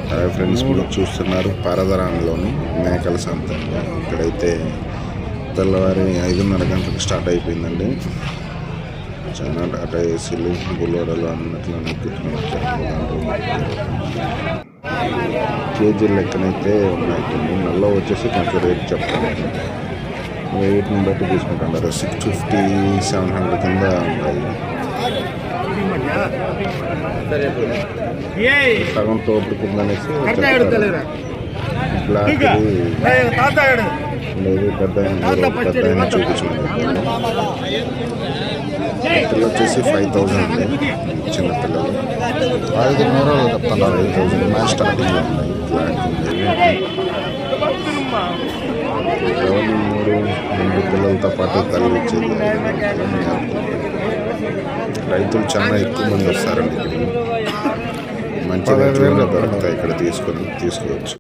Hi friends, మీరు చూస్తున్నారు పారదరాన్లోని మేకల సంత. ఇక్కడైతే తెల్లవారి 5:30 గంటలకు స్టార్ట్ అయిపోయిందండి. చాలా టాటా ఏసీలు, బులోడలు అన్నట్లు కేజీ లెక్కనైతే ఉన్నాయి. నల్ల వచ్చేసి కొంచెం రేట్ చెప్తాను, వెయిట్ని బట్టి తీసుకుంటున్నారు. 650, 700 కింద ఉంటాయి. సగం తోపుడు కింద అనేసి బ్లాక్ లేదు, పెద్ద చూపించుకుంటారు. పిల్లలు వచ్చేసి 5,000 చిన్న పిల్లలు 5,000 చెప్తున్నారు. 5,000 మ్యాచ్ స్టార్టింగ్లో ఉన్నాయి. బ్లాక్ ఉంది. 2 పిల్లలతో పాటు తల్లి వచ్చేది. రైతులు చాలా ఎక్కువ మంది వస్తారండి. ఇక్కడ మంచి రేట్లలో దొరుకుతాయి. ఇక్కడ తీసుకోవచ్చు.